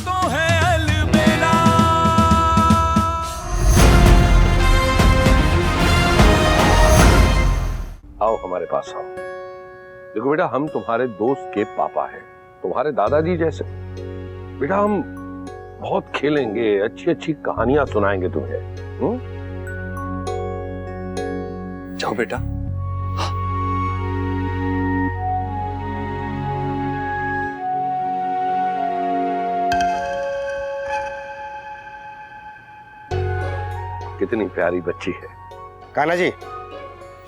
तो है अलबेला। आओ हमारे पास आओ। देखो बेटा, हम तुम्हारे दोस्त के पापा हैं, तुम्हारे दादाजी जैसे। बेटा हम बहुत खेलेंगे, अच्छी अच्छी कहानियां सुनाएंगे तुम्हें। जाओ बेटा। कितनी प्यारी बच्ची है। कान्हा जी।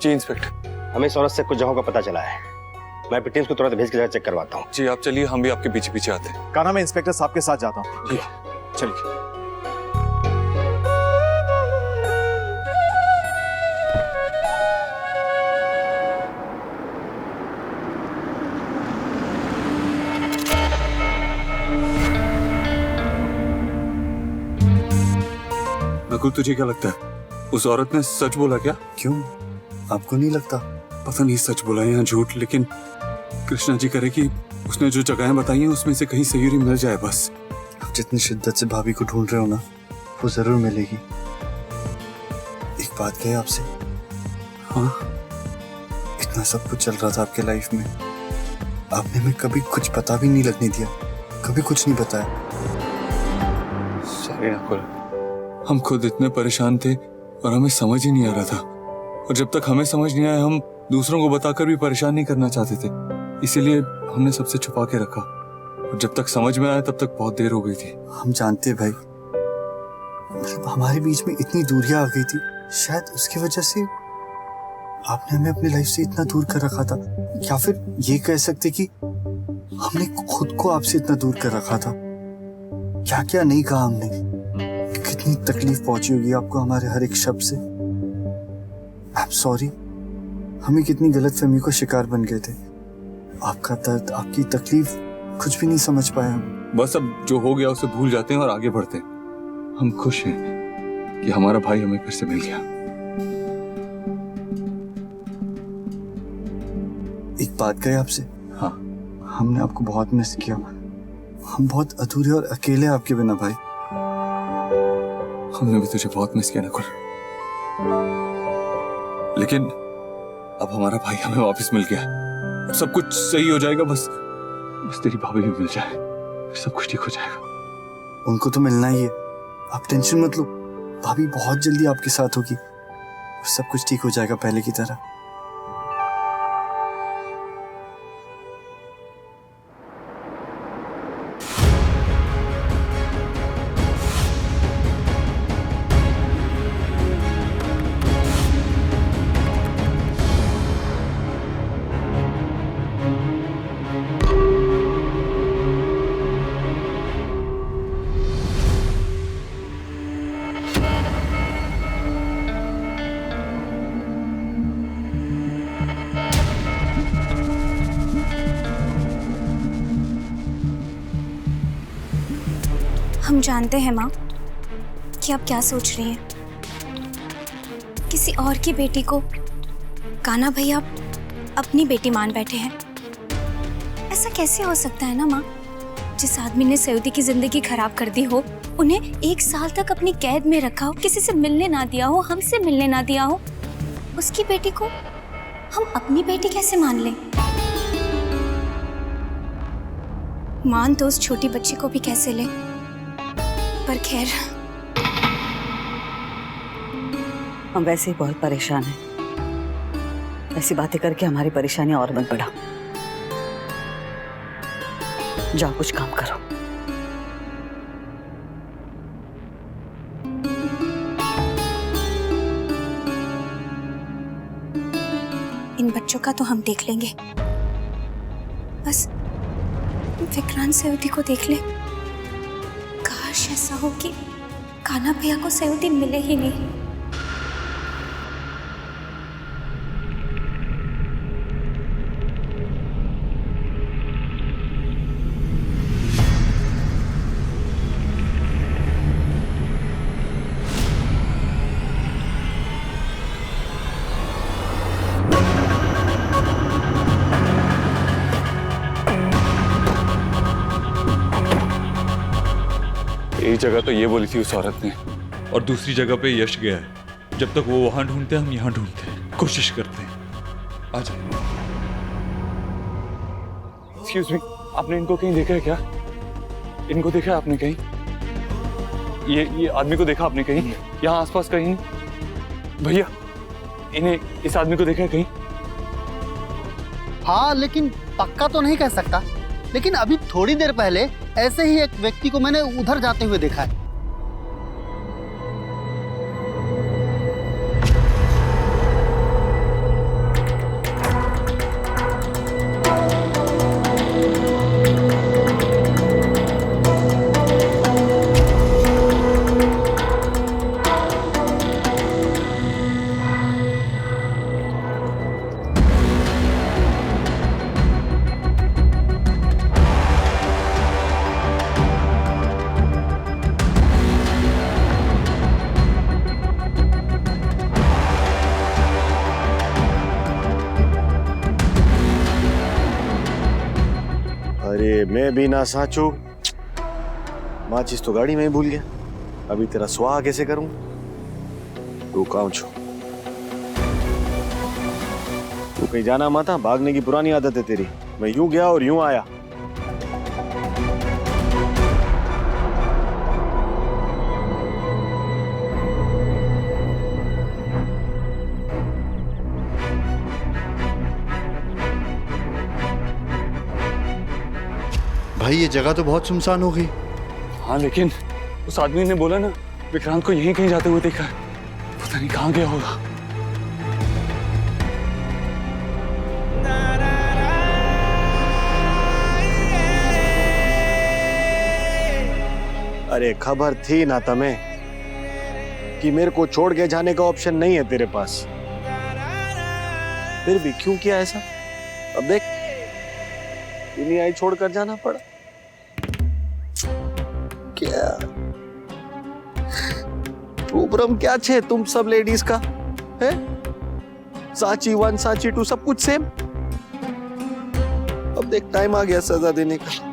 जी इंस्पेक्टर। हमें इस औरत से कुछ जगहों का पता चला है। मैं टीम्स को तुरंत भेज के चेक करवाता हूँ। जी आप चलिए, हम भी आपके पीछे पीछे आते हैं। कान्हा, मैं इंस्पेक्टर साहब के साथ जाता हूँ। जी चलिए। नकुल, तुझे क्या लगता है उस औरत ने सच बोला क्या? क्यों, आपको नहीं लगता? पता नहीं सच बोला या झूठ, लेकिन कृष्णा जी करे कि उसने जो जगहें बताई हैं उसमें से कहीं सही मिल जाए बस। आप जितनी शिद्दत से भाभी को ढूंढ रहे हो ना, वो जरूर मिलेगी। एक बात कहे आपसे। हाँ? इतना सब कुछ चल रहा था आपके लाइफ में, आपने हमें कभी कुछ पता भी नहीं लगने दिया, कभी कुछ नहीं बताया। सॉरी नकुल, हम खुद इतने परेशान थे और हमें समझ ही नहीं आ रहा था। और जब तक हमें समझ नहीं आया, हम दूसरों को बताकर भी परेशान नहीं करना चाहते थे, इसीलिए हमने सबसे छुपा के रखा। और जब तक समझ में आया तब तक बहुत देर हो गई थी। हम जानते हैं भाई, मतलब हमारे बीच में इतनी दूरियां आ गई थी, शायद उसकी वजह से आपने हमें अपनी लाइफ से इतना दूर कर रखा था, या फिर ये कह सकते कि हमने खुद को आपसे इतना दूर कर रखा था। क्या क्या नहीं कहा हमने, कितनी तकलीफ पहुंची होगी आपको हमारे हर एक शब्द से। आई एम सॉरी, हमें कितनी गलतफहमी का शिकार बन गए थे। आपका दर्द, आपकी तकलीफ कुछ भी नहीं समझ पाया हम। बस अब जो हो गया उसे भूल जाते हैं और आगे बढ़ते हैं। हम खुश हैं कि हमारा भाई हमें फिर से मिल गया। एक बात कहे आपसे। हाँ? हमने आपको बहुत मिस किया, हम बहुत अधूरे और अकेले आपके बिना भाई। हमने भी तुझे बहुत मिस किया नकुल, लेकिन अब हमारा भाई हमें वापस मिल गया। अब सब कुछ सही हो जाएगा, बस तेरी भाभी भी मिल जाए, फिर सब कुछ ठीक हो जाएगा। उनको तो मिलना ही है, आप टेंशन मत लो, भाभी बहुत जल्दी आपके साथ होगी, सब कुछ ठीक हो जाएगा पहले की तरह। हम जानते हैं माँ कि आप क्या सोच रही हैं। किसी और की बेटी को कान्हा भैया अपनी बेटी मान बैठे हैं। ऐसा कैसे हो सकता है ना माँ? जिस आदमी ने सऊदी की जिंदगी खराब कर दी हो, उन्हें 1 साल तक अपनी कैद में रखा हो, किसी से मिलने ना दिया हो, हमसे मिलने ना दिया हो, उसकी बेटी को हम अपनी बेटी कैसे मान लें? मान तो उस छोटी बच्ची को भी कैसे ले, पर खैर। हम वैसे ही बहुत परेशान हैं। ऐसी बातें करके हमारी परेशानी और मत बढ़ा। जाओ कुछ काम करो। इन बच्चों का तो हम देख लेंगे, बस विक्रांत सऊदी को देख ले। काश ऐसा हो कि कान्हा भैया को सऊदी मिले ही नहीं। एक जगह तो ये बोली थी उस औरत ने, और दूसरी जगह पे यश गया है। जब तक वो वहां ढूंढते हैं हम यहाँ ढूंढते हैं, कोशिश करते हैं। आ जाए। एक्सक्यूज मी, आपने इनको कहीं देखा है क्या? इनको देखा है आपने कहीं? ये आदमी को देखा आपने कहीं? यहाँ आसपास कहीं? भैया, इन्हें, इस आदमी को देखा है कहीं? हाँ, लेकिन पक्का तो नहीं कह सकता। लेकिन अभी थोड़ी देर पहले ऐसे ही एक व्यक्ति को मैंने उधर जाते हुए देखा है। अरे मैं भी ना साचू, माचिस तो गाड़ी में ही भूल गया। अभी तेरा स्वाह कैसे करूं? तू कहाँ छो? तू कहीं जाना मत, भागने की पुरानी आदत है तेरी। मैं यूं गया और यूं आया। भाई ये जगह तो बहुत सुनसान हो गई। हाँ, लेकिन उस आदमी ने बोला ना विक्रांत को यहीं कहीं जाते हुए देखा है। पता नहीं कहाँ गया होगा। अरे खबर थी ना तुम्हें कि मेरे को छोड़ के जाने का ऑप्शन नहीं है तेरे पास, फिर भी क्यों किया ऐसा? अब देख, दुनिया ही छोड़कर जाना पड़ा। क्या प्रोग्राम क्या छे तुम सब लेडीज का है? साची 1 साची 2 सब कुछ सेम। अब देख टाइम आ गया सजा देने का।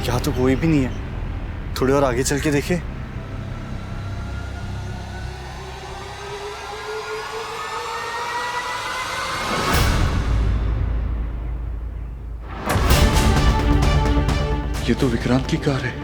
यहाँ तो कोई भी नहीं है, थोड़ी और आगे चल के देखे। ये तो विक्रांत की कार है।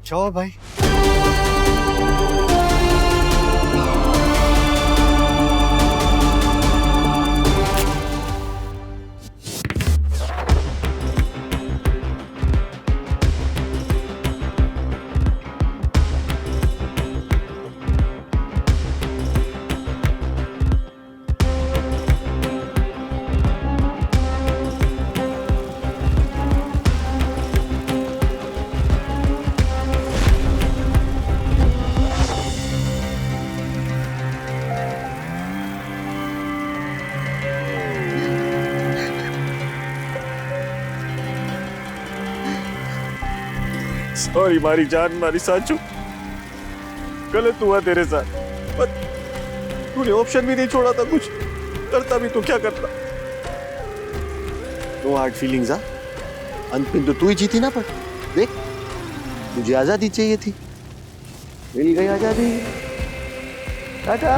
जाओ भाई। सॉरी मारी जान, मारी साचू, गलत हुआ तेरे साथ। पर तूने ऑप्शन भी नहीं छोड़ा था, कुछ करता भी तो क्या करता। No hard feelings. अंत में तो तू ही जीती ना। पर देख, तुझे आजादी चाहिए थी, मिल गई आजादी। टाटा।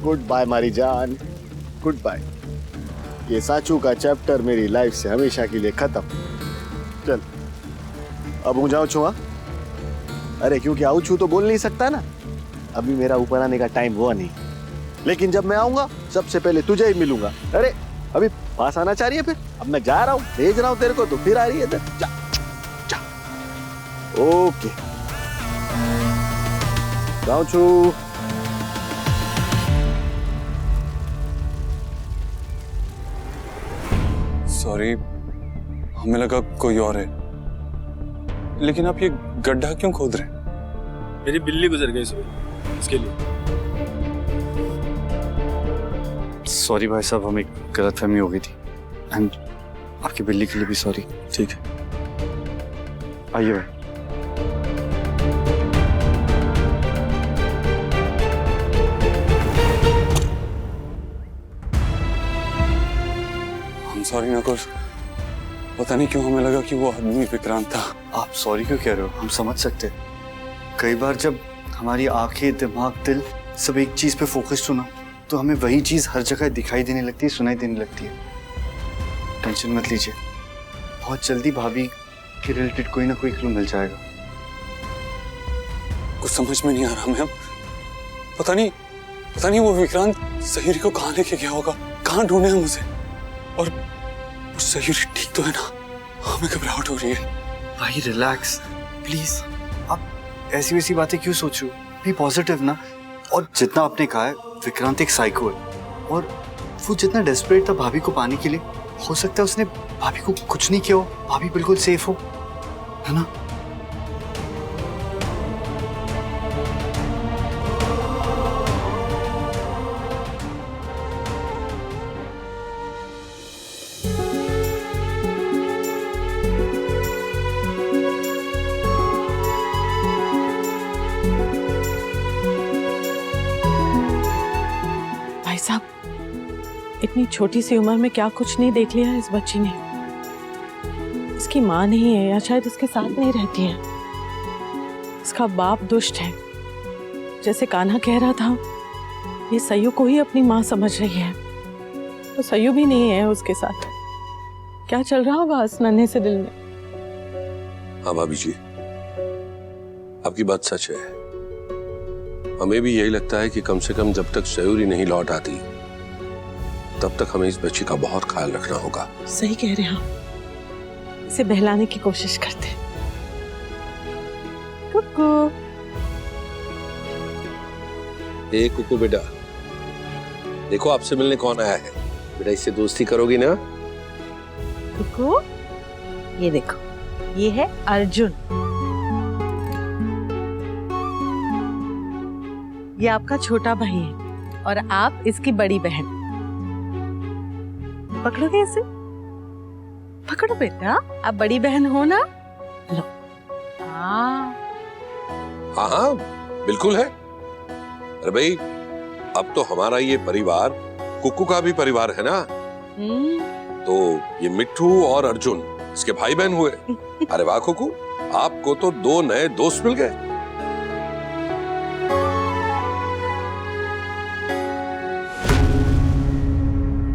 गुड बाय मारी जान, गुड बाय। ये साचू का चैप्टर मेरी लाइफ से हमेशा के लिए खत्म। चल अब हूँ जाऊँ छुआ। अरे क्योंकि आऊ छू तो बोल नहीं सकता ना, अभी मेरा ऊपर आने का टाइम हुआ नहीं, लेकिन जब मैं आऊंगा सबसे पहले तुझे ही मिलूंगा। अरे अभी पास आना चाह रही है, फिर अब मैं जा रहा हूँ, भेज रहा हूँ तेरे को, तो फिर आ रही है इधर। जा जा। ओके जाऊँ छू। सॉरी, हमें लगा कोई और है, लेकिन आप ये गड्ढा क्यों खोद रहे हैं? मेरी बिल्ली गुजर गई सुबह, इसके लिए। सॉरी भाई साहब, हमें गलतफहमी हो गई थी। एंड आपकी बिल्ली के लिए भी सॉरी। ठीक है, आइए भाई। हम सॉरी ना कर, पता नहीं क्यों हमें लगा कि वो आदमी विक्रांत था। आप सॉरी क्यों कह रहे हो? हम समझ सकते हैं। कई बार जब हमारी आंखें, दिमाग, दिल सब एक चीज पे फोकस्ड हो ना, तो हमें वही चीज हर जगह दिखाई देने लगती है, सुनाई देने लगती है। टेंशन मत लीजिए, बहुत जल्दी भाभी के रिलेटेड कोई ना कोई क्लू मिल जाएगा। कुछ समझ में नहीं आ रहा हमें अब। पता नहीं वो विक्रांत सयूरी को कहाँ लेके गया होगा, कहाँ ढूंढे हम उसे। और सयूरी ठीक तो है ना? हमें घबराहट हो रही है। भाई रिलैक्स प्लीज, आप ऐसी वैसी बातें क्यों सोच रहे हो? बी पॉजिटिव ना। और जितना आपने कहा है, विक्रांत एक साइको है, और वो जितना डेस्परेट था भाभी को पाने के लिए, हो सकता है उसने भाभी को कुछ नहीं किया हो, भाभी बिल्कुल सेफ हो, है ना? इतनी छोटी सी उम्र में क्या कुछ नहीं देख लिया है इस बच्ची ने। इसकी माँ नहीं है, या शायद उसके साथ नहीं रहती है। इसका बाप दुष्ट है, जैसे कान्हा कह रहा था, ये सयू को ही अपनी माँ समझ रही है, तो सयू भी नहीं है उसके साथ। क्या चल रहा होगा इस नन्हे से दिल में? हाँ भाभी जी, आपकी बात सच है। हमें भी यही लगता है कि कम से कम जब तक सयूरी नहीं लौट आती, तब तक हमें इस बच्ची का बहुत ख्याल रखना होगा। सही कह रहे हैं आप। इसे बहलाने की कोशिश करते। कुकू। ए कुकू बेटा, देखो आपसे मिलने कौन आया है। बेटा इससे दोस्ती करोगी ना? कुकू, ये देखो, ये है अर्जुन। ये आपका छोटा भाई है और आप इसकी बड़ी बहन। पकड़ोगे इसे? पकड़ो बेटा, आप बड़ी बहन हो ना? लो। हाँ हाँ बिल्कुल है। अरे भाई, अब तो हमारा ये परिवार कुकू का भी परिवार है ना। तो ये मिट्ठू और अर्जुन इसके भाई बहन हुए। अरे वाह कुकू, आपको तो 2 नए दोस्त मिल गए।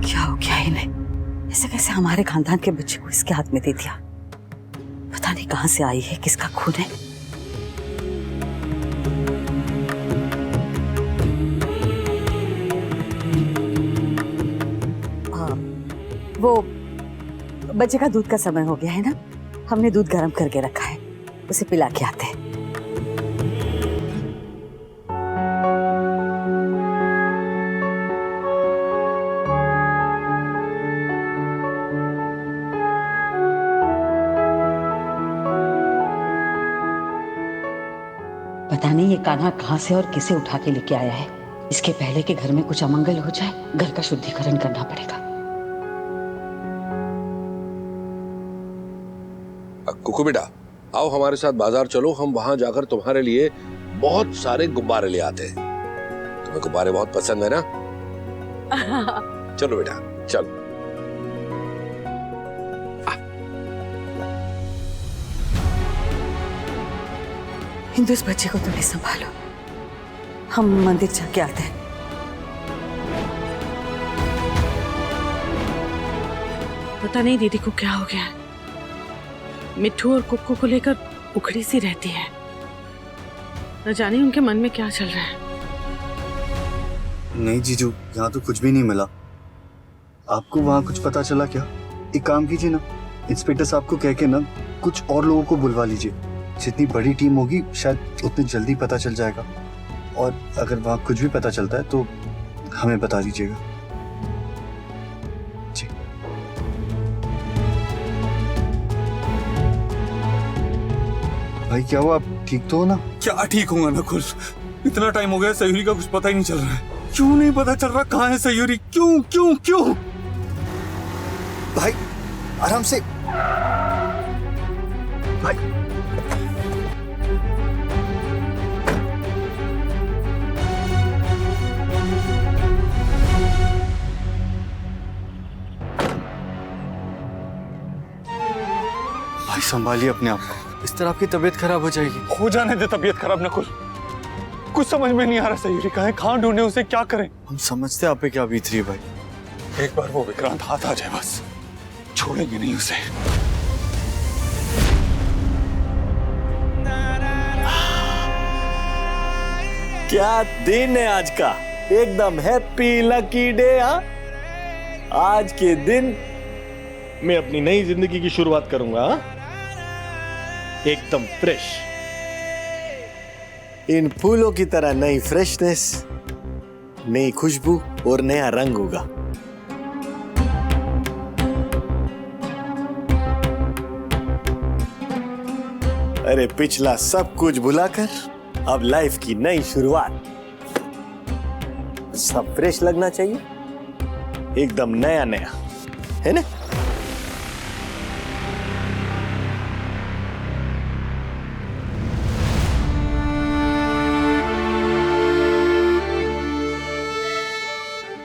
क्या हो गया इन्हें? ऐसे कैसे हमारे खानदान के बच्चे को इसके हाथ में दे दिया? पता नहीं कहां से आई है, किसका खून है। वो बच्चे का दूध का समय हो गया है ना, हमने दूध गर्म करके रखा है, उसे पिला के आते हैं। पता नहीं ये कान्हा कहां से और किसे उठा के लेके आया है। इसके पहले के घर में कुछ अमंगल हो जाए, घर का शुद्धिकरण करना पड़ेगा। कुकू बेटा, आओ हमारे साथ बाजार चलो, हम वहां जाकर तुम्हारे लिए बहुत सारे गुब्बारे ले आते हैं। तुम्हें गुब्बारे बहुत पसंद है ना? चलो बेटा चलो। हिंदू, इस बच्चे को तुम्हें संभालो, हम मंदिर जाके आते हैं। पता नहीं दीदी को क्या हो गया है। मिट्ठू और कुक्कू को लेकर उखड़ी सी रहती है। न जाने उनके मन में क्या चल रहा है। नहीं जीजू, यहाँ तो कुछ भी नहीं मिला। आपको वहाँ कुछ पता चला क्या? एक काम कीजिए ना, इंस्पेक्टर साहब को कह के ना कुछ और लोगों को बुलवा लीजिए। जितनी बड़ी टीम होगी शायद उतनी जल्दी पता चल जाएगा। और अगर वहाँ कुछ भी पता चलता है तो हमें बता दीजिएगा। जी। भाई क्या हुआ, आप ठीक तो हो ना? क्या ठीक होगा नकुल? इतना टाइम हो गया, सयूरी का कुछ पता ही नहीं चल रहा है। क्यों नहीं पता चल रहा कहाँ है सयूरी? क्यों क्यों क्यों? भाई आराम से भाई। भाई संभालिए अपने आप को, इस तरह आपकी तबीयत खराब हो जाएगी। हो जाने दे तबीयत खराब नकुल। कुछ समझ में नहीं आ रहा सयूरी कहाँ है, कहाँ ढूंढे उसे, क्या करें? हम समझते हैं आप पे क्या बीत रही है भाई। एक बार वो विक्रांत हाथ आ जाए बस, छोड़ेंगे नहीं उसे। क्या दिन है आज का, एकदम हैप्पी लकी डे। आज के दिन मैं अपनी नई जिंदगी की शुरुआत करूंगा, एकदम फ्रेश। इन फूलों की तरह नई फ्रेशनेस, नई खुशबू और नया रंग होगा। अरे पिछला सब कुछ भुलाकर अब लाइफ की नई शुरुआत। सब फ्रेश लगना चाहिए, एकदम नया नया, है ना?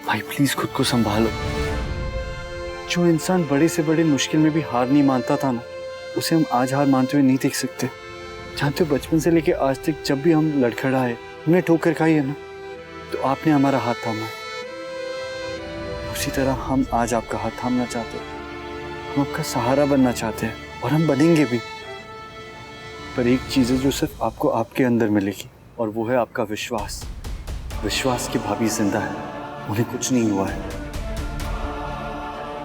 भाई प्लीज खुद को संभालो। जो इंसान बड़े से बड़े मुश्किल में भी हार नहीं मानता था ना, उसे हम आज हार मानते हुए नहीं देख सकते। जानते हो, बचपन से लेके आज तक जब भी हम लड़खड़ाए, हमने ठोकर खाई है ना, तो आपने हमारा हाथ थामा है। उसी तरह हम आज आपका हाथ थामना चाहते हैं। हम आपका सहारा बनना चाहते हैं और हम बनेंगे भी। पर एक चीज है जो सिर्फ आपको आपके अंदर मिलेगी, और वो है आपका विश्वास। विश्वास की भाभी जिंदा है, उन्हें कुछ नहीं हुआ है।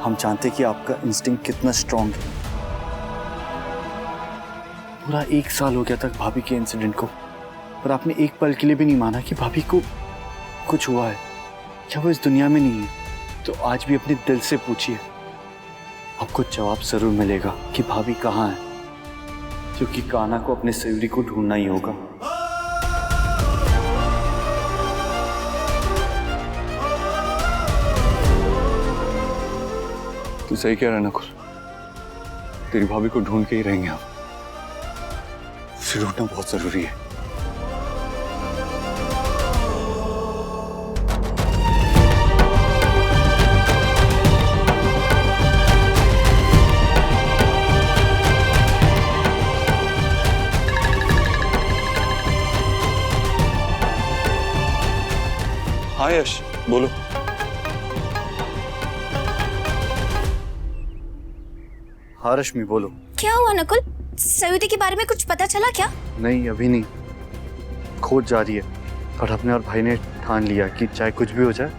हम जानते कि आपका इंस्टिंक्ट कितना स्ट्रांग है। पूरा 1 साल हो गया तक भाभी के इंसिडेंट को, पर आपने एक पल के लिए भी नहीं माना कि भाभी को कुछ हुआ है, क्या वो इस दुनिया में नहीं है। तो आज भी अपने दिल से पूछिए, आपको जवाब जरूर मिलेगा कि भाभी कहाँ है, क्योंकि कान्हा को अपने सयूरी को ढूंढना ही होगा। तू सही कह रहा है नकुल, तेरी भाभी को ढूंढ के ही रहेंगे हम। उसे ढूंढना बहुत जरूरी है। हाँ यश, बोलो। हाँ रश्मि बोलो। क्या हुआ नकुल, सयूरी के बारे में कुछ पता चला क्या? नहीं अभी नहीं, खोज जारी है। पर अपने और भाई ने ठान लिया कि चाहे कुछ भी हो जाए,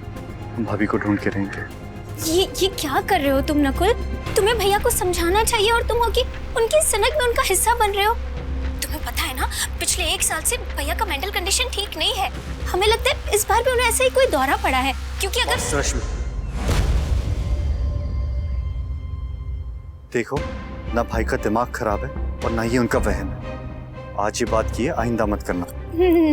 हम भाभी को ढूंढ के रहेंगे। ये क्या कर रहे हो तुम नकुल? तुम्हें भैया को समझाना चाहिए और तुम हो कि उनकी सनक में उनका हिस्सा बन रहे हो। तुम्हें पता है ना, पिछले 1 साल से भैया का मेंटल कंडीशन ठीक नहीं है। हमें लगता है इस बार भी उन्हें ऐसा ही कोई दौरा पड़ा है, क्योंकि अगर रश्मि देखो, ना भाई का दिमाग खराब है और ना ही उनका वहम है। आज ये बात की है, आइंदा मत करना।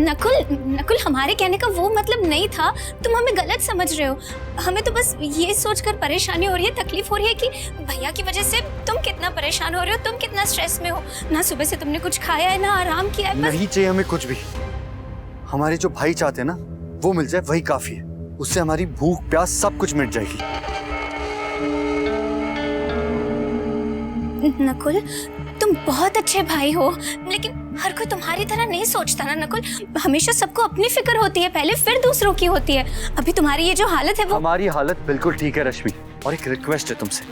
नकुल हमारे कहने का वो मतलब नहीं था, तुम हमें गलत समझ रहे हो। हमें तो बस ये सोचकर परेशानी हो रही है, तकलीफ हो रही है कि भैया की वजह से तुम कितना परेशान हो रहे हो, तुम कितना स्ट्रेस में हो। ना सुबह से तुमने कुछ खाया है, ना आराम किया है। नहीं चाहिए हमें कुछ भी। हमारे जो भाई चाहते हैं ना, वो मिल जाए वही काफी है। उससे हमारी भूख प्यास सब कुछ मिट जाएगी। नकुल तुम बहुत अच्छे भाई हो, लेकिन हर कोई तुम्हारी तरह नहीं सोचता ना नकुल। हमेशा सबको अपनी फिक्र होती है पहले, फिर दूसरों की होती है। अभी तुम्हारी ये जो हालत है वो हमारी हालत बिल्कुल ठीक है रश्मि, और एक रिक्वेस्ट है तुमसे,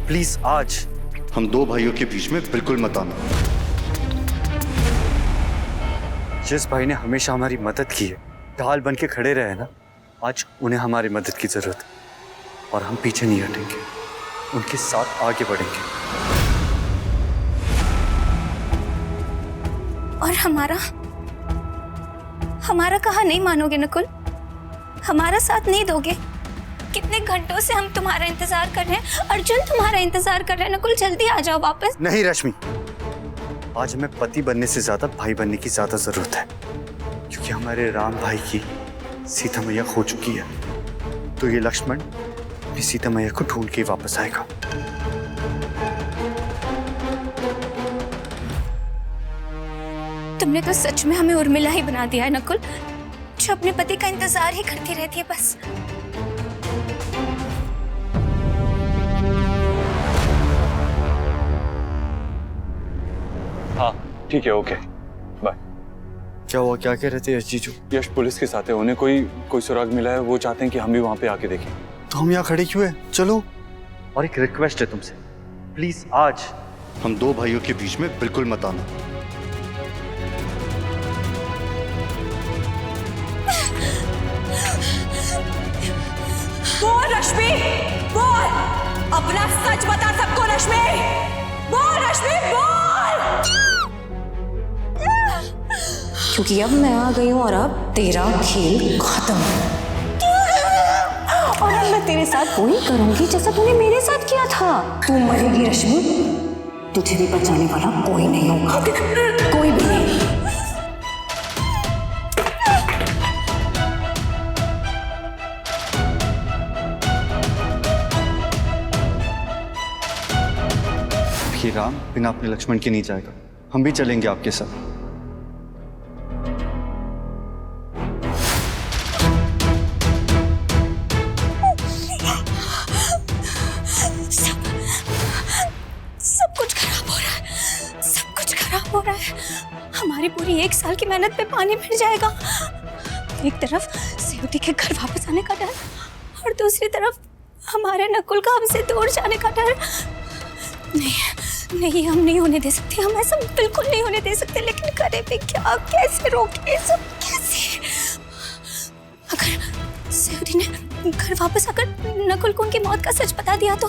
प्लीज आज हम दो भाइयों के बीच में बिल्कुल मत आना। जिस भाई ने हमेशा हमारी मदद की है, ढाल बन के खड़े रहे ना, आज उन्हें हमारी मदद की जरूरत है और हम पीछे नहीं हटेंगे, उनके साथ आगे बढ़ेंगे। और हमारा कहा नहीं मानोगे नकुल? हमारा साथ नहीं दोगे? कितने घंटों से हम तुम्हारा इंतजार कर रहे हैं, अर्जुन तुम्हारा इंतजार कर रहे हैं। नकुल जल्दी आ जाओ वापस। नहीं रश्मि, आज हमें पति बनने से ज्यादा भाई बनने की ज्यादा जरूरत है, क्योंकि हमारे राम भाई की सीता मैया खो चुकी है, तो ये लक्ष्मण भी सीता मैया को ढूंढ के वापस आएगा। तुमने तो सच में हमें उर्मिला ही बना दिया है नकुल, जो अपने पति का इंतजार ही करती रहती है बस। हाँ ठीक है, ओके बाय। क्या हुआ, क्या कह रहे थे यश जीजू? यश पुलिस के साथ है, उन्हें कोई सुराग मिला है, वो चाहते हैं कि हम भी वहां पे आके देखें। तो हम यहाँ खड़े क्यों हैं? चलो। और एक रिक्वेस्ट है तुमसे, प्लीज आज हम दो भाइयों के बीच में बिल्कुल मत आना। बोल रश्मि, बोल, अपना सच बता सबको रश्मि, बोल रश्मि बोल। क्योंकि अब मैं आ गई हूँ और अब तेरा खेल खत्म। और अब मैं तेरे साथ वही करूंगी जैसा तूने मेरे साथ किया था। तू मरेगी रश्मि, तुझे भी बचाने वाला कोई नहीं होगा, कोई भी नहीं। ये राम बिना अपने लक्ष्मण के नहीं जाएगा, हम भी चलेंगे आपके साथ। सब कुछ खराब हो रहा है, सब कुछ खराब हो रहा है। हमारी पूरी 1 साल की मेहनत पे पानी फिर जाएगा। एक तरफ सेवटी के घर वापस आने का डर और दूसरी तरफ हमारे नकुल का हमसे दूर जाने का डर। नहीं, हम नहीं होने दे सकते, हम ऐसा बिल्कुल नहीं होने दे सकते। लेकिन करें भी क्या, कैसे रोके सब, कैसे? अगर सेवटी ने घर वापस आकर नकुल को उनकी मौत का सच बता दिया तो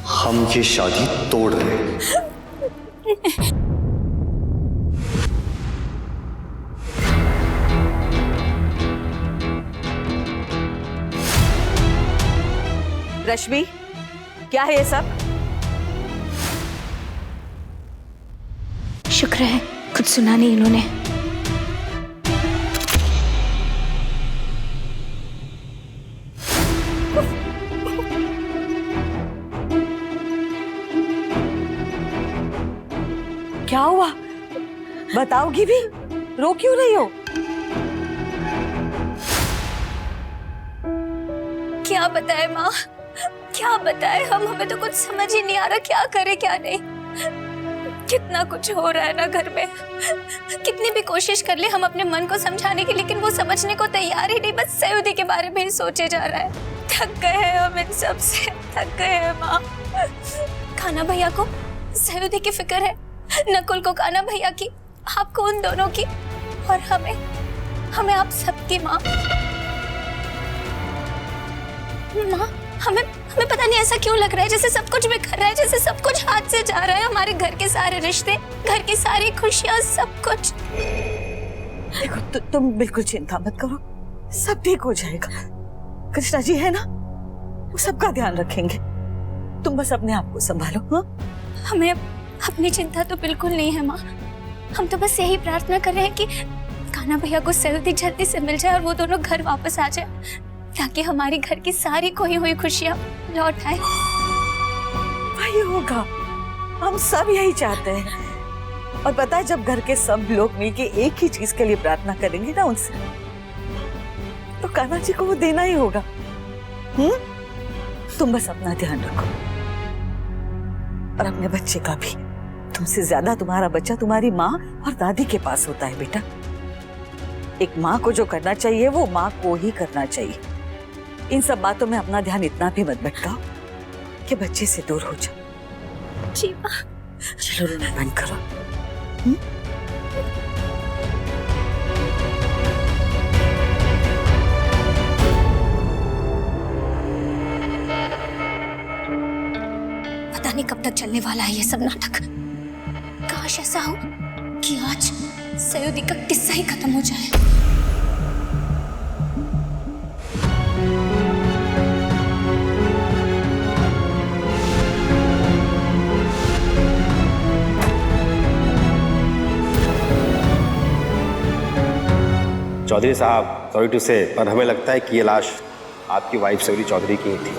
हम ये शादी तोड़ रहे हैं। रश्मि, क्या है ये सब? शुक्र है कुछ सुना नहीं इन्होंने। क्या हुआ, बताओगी भी? रो क्यों रही हो? क्या बताए माँ, क्या बताए हम? हमें तो कुछ समझ ही नहीं आ रहा, क्या करे क्या नहीं। कितना कुछ हो रहा है ना घर में, कितनी भी कोशिश कर ले हम अपने मन को समझाने की, लेकिन वो समझने को तैयार ही नहीं, बस सयूदी के बारे में ही सोचे जा रहा है। थक गए हैं हम इन सब से, थक गए हैं माँ। कान्हा भैया को सयूदी की फिक्र है, नकुल को कान्हा भैया की, आपको उन दोनों की, और हमें आप सबकी माँ। माँ हमें पता नहीं ऐसा क्यों लग रहा है जैसे सब कुछ बिखर रहा है, जैसे सब कुछ हाथ से जा रहा है। हमारे घर के सारे रिश्ते, घर की सारी खुशियाँ, सब कुछ। देखो तुम बिल्कुल चिंता मत करो, सब ठीक हो जाएगा। कृष्णा जी है ना, वो सबका ध्यान रखेंगे, तुम बस अपने आप को संभालो। हाँ, हमें अपनी चिंता तो बिल्कुल नहीं है माँ, हम तो बस यही प्रार्थना कर रहे हैं कि कान्हा भैया को सयूदी जल्दी से मिल जाए और वो दोनों घर वापस आ जाए, ताकि हमारी घर की सारी खोई हुई खुशियाँ लौट आए। वही होगा, हम सब यही चाहते हैं। और पता है, जब घर के सब लोग मिलके एक ही चीज के लिए प्रार्थना करेंगे ना उनसे, तो कान्हा जी को वो देना ही होगा। तुम बस अपना ध्यान रखो और अपने बच्चे का भी। तुमसे ज्यादा तुम्हारा बच्चा तुम्हारी माँ और दादी के पास होता है बेटा। एक माँ को जो करना चाहिए वो माँ को ही करना चाहिए। इन सब बातों में अपना ध्यान इतना भी मत भटकाओ। कि बच्चे से दूर हो जाओ। जी माँ। चलो रोना बंद करो। पता नहीं कब तक चलने वाला है ये सब नाटक। काश ऐसा हो कि आज सयोदी का किस्सा ही खत्म हो जाए। चौधरी साहब, सॉरी टू से, पर हमें लगता है कि ये लाश आपकी वाइफ सयोदी चौधरी की ही थी।